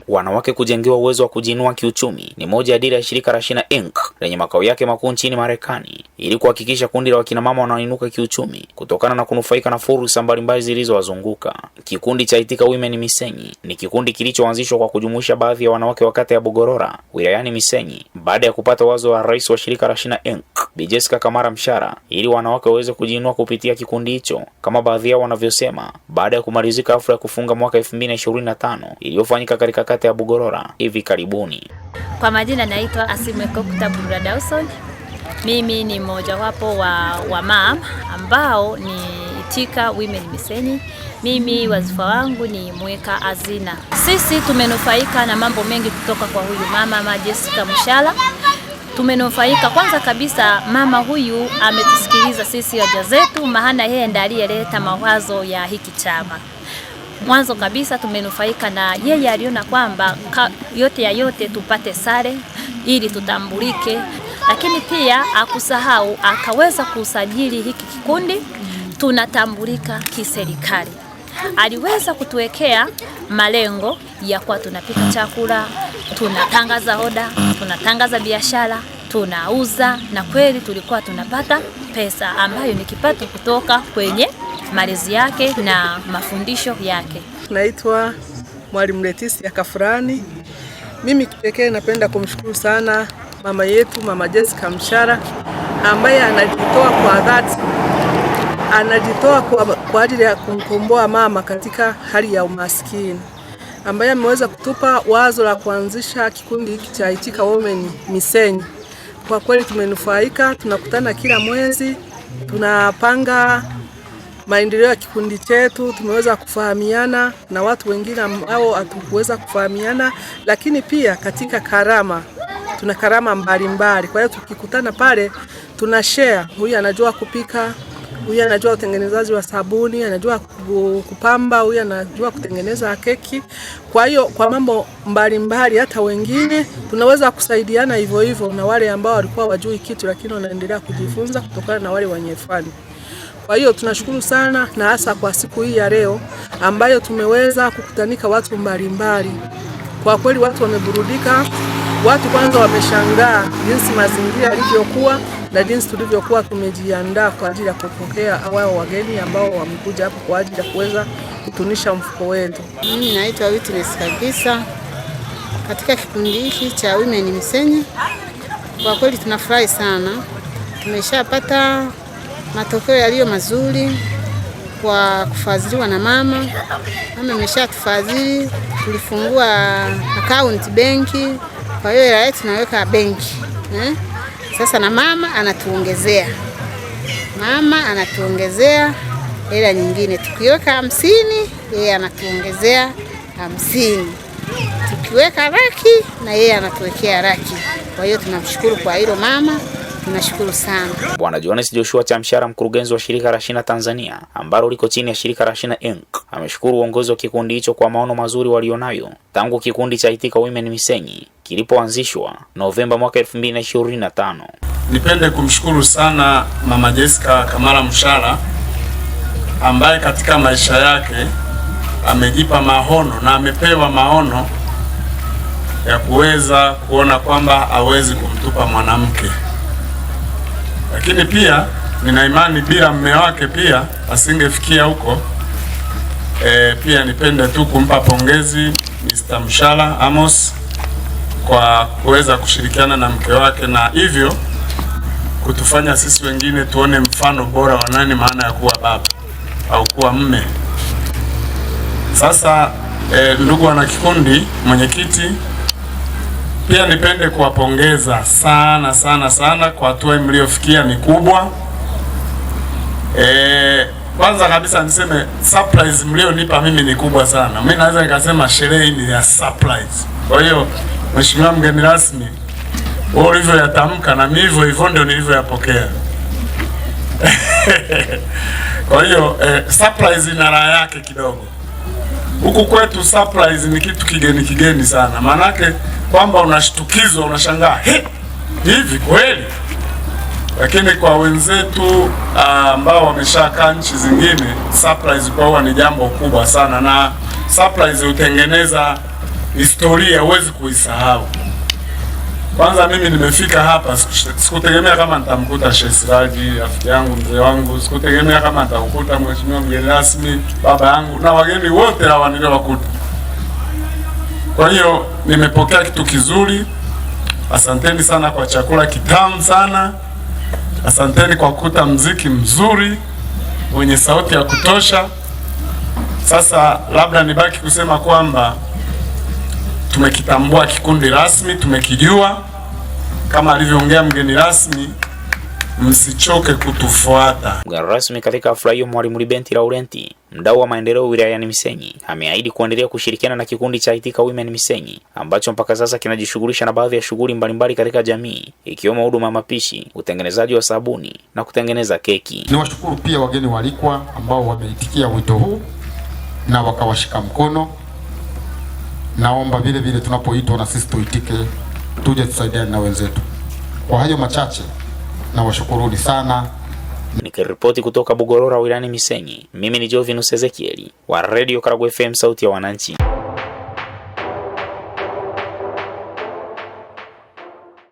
Wanawake kujengewa uwezo wa kujiinua kiuchumi ni moja ya dira ya shirika la Shina Inc. lenye makao yake makuu nchini Marekani, ili kuhakikisha kundi la wakina mama wanaoinuka kiuchumi kutokana na kunufaika na fursa mbalimbali zilizowazunguka. Kikundi cha Itika Women Misenyi ni kikundi kilichoanzishwa kwa kujumuisha baadhi ya wanawake wa kata ya Bugorora wilayani Misenyi baada ya kupata wazo la rais wa shirika la Shina Inc. Bi Jessica Kamara Mshara, ili wanawake waweze kujiinua kupitia kikundi hicho, kama baadhi yao wanavyosema, baada ya kumalizika hafla ya kufunga mwaka 2025 iliyofanyika katika kata ya Bugorora hivi karibuni. Kwa majina naitwa Asimeko Kutabura Dawson. Mimi ni mmoja wapo wa mama ambao ni Itika Women Misenyi. Mimi wazifa wangu ni mweka hazina. Sisi tumenufaika na mambo mengi kutoka kwa huyu mama Jessica Mshara. Tumenufaika kwanza kabisa, mama huyu ametusikiliza sisi waja zetu, maana yeye ndiye aliyeleta mawazo ya hiki chama. Mwanzo kabisa tumenufaika na yeye, aliona kwamba yote ya yote tupate sare ili tutambulike, lakini pia akusahau akaweza kusajili hiki kikundi tunatambulika kiserikali. Aliweza kutuwekea malengo ya kwa tunapika chakula, tunatangaza oda, tunatangaza biashara, tunauza, na kweli tulikuwa tunapata pesa ambayo ni kipato kutoka kwenye malezi yake na mafundisho yake. Naitwa Mwalimu Leticia Kafurani. Mimi kipekee napenda kumshukuru sana mama yetu, Mama Jessica Mshara, ambaye anajitoa kwa dhati, anajitoa kwa ajili ya kumkomboa mama katika hali ya umaskini, ambaye ameweza kutupa wazo la kuanzisha kikundi hiki cha Itika Women Misenyi. Kwa kweli tumenufaika, tunakutana kila mwezi, tunapanga maendeleo ya kikundi chetu, tumeweza kufahamiana na watu wengine ambao hatukuweza kufahamiana, lakini pia katika karama, tuna karama mbalimbali. Kwa hiyo tukikutana pale tunashare, huyu anajua kupika, huyu anajua utengenezaji wa sabuni, anajua kupamba, huyu anajua kutengeneza keki. Kwa hiyo kwa mambo mbalimbali, hata wengine tunaweza kusaidiana hivyo hivyo, na wale ambao walikuwa wajui kitu lakini wanaendelea kujifunza kutokana na wale wenye fani. Kwa hiyo tunashukuru sana, na hasa kwa siku hii ya leo ambayo tumeweza kukutanika watu mbalimbali. Kwa kweli watu wameburudika, watu kwanza wameshangaa jinsi mazingira yalivyokuwa na jinsi tulivyokuwa tumejiandaa kwa ajili ya kupokea wao wageni ambao wamekuja hapo kwa ajili ya kuweza kutunisha mfuko wetu. Mimi naitwa Witness kabisa katika kikundi hiki cha Women Misenyi. Kwa kweli tunafurahi sana, tumeshapata matokeo yaliyo mazuri kwa kufadhiliwa na mama. Mama ameshatufadhili, tulifungua account benki, kwa hiyo hela yetu tunaweka benki. Sasa na mama anatuongezea hela nyingine, tukiweka 50 yeye anatuongezea 50, tukiweka laki na yeye anatuwekea laki. Kwa hiyo tunamshukuru kwa hilo mama. Tunashukuru sana. Bwana Jones Joshua Chamshara, mkurugenzi wa shirika la Shina Tanzania ambalo liko chini ya shirika la Shina Inc., ameshukuru uongozi wa kikundi hicho kwa maono mazuri walionayo tangu kikundi cha Itika Women Misenyi kilipoanzishwa Novemba mwaka 2025. Nipende kumshukuru sana Mama Jessica Kamara Mshara, ambaye katika maisha yake amejipa maono na amepewa maono ya kuweza kuona kwamba hawezi kumtupa mwanamke. Lakini pia nina imani bila mume wake pia asingefikia huko. Pia nipende tu kumpa pongezi Mr. Mshara Amos kwa kuweza kushirikiana na mke wake, na hivyo kutufanya sisi wengine tuone mfano bora wa nani maana ya kuwa baba au kuwa mume. Sasa ndugu wana kikundi, mwenyekiti, pia nipende kuwapongeza sana sana sana kwa hatua mliofikia, ni kubwa. Kwanza kabisa niseme surprise mlionipa mimi ni kubwa sana. Mimi naweza nikasema sherehe ni ya surprise. Kwa hiyo Mheshimiwa mgeni rasmi, wewe ulivyoyatamka na mimi hivyo ndio nilivyoyapokea. Kwa hiyo surprise ina raha yake kidogo. Huku kwetu surprise ni kitu kigeni sana. Manake kwamba unashtukizwa, unashangaa, hivi kweli? Lakini kwa wenzetu ambao wameshakaa nchi zingine, surprise kwao ni jambo kubwa sana, na surprise hutengeneza historia huwezi kuisahau. Kwanza mimi nimefika hapa sikutegemea kama nitamkuta Sheikh Siraji rafiki yangu, mzee wangu, sikutegemea kama nitakukuta mheshimiwa mgeni rasmi, baba yangu na wageni wote hawa niliowakuta. Kwa hiyo nimepokea kitu kizuri. Asanteni sana kwa chakula kitamu sana. Asanteni kwa kukuta mziki mzuri wenye sauti ya kutosha. Sasa labda nibaki kusema kwamba tumekitambua kikundi rasmi, tumekijua kama alivyoongea mgeni rasmi, msichoke kutufuata. Mgeni rasmi katika hafla hiyo, Mwalimu Libenti Laurenti, mdau wa maendeleo wilayani Misenyi, ameahidi kuendelea kushirikiana na kikundi cha Itika Women Misenyi ambacho mpaka sasa kinajishughulisha na baadhi ya shughuli mbalimbali katika jamii, ikiwemo huduma ya mapishi, utengenezaji wa sabuni na kutengeneza keki. Niwashukuru pia wageni walikwa ambao wameitikia wito huu na wakawashika mkono. Naomba vile vile tunapoitwa na sisi tuitike, tuje tusaidiane na wenzetu. Kwa hayo machache na washukuruni sana. Nikiripoti kutoka Bugorora wilayani Misenyi, mimi ni Jovinus Ezekieli wa Radio Karagwe FM, sauti ya wananchi.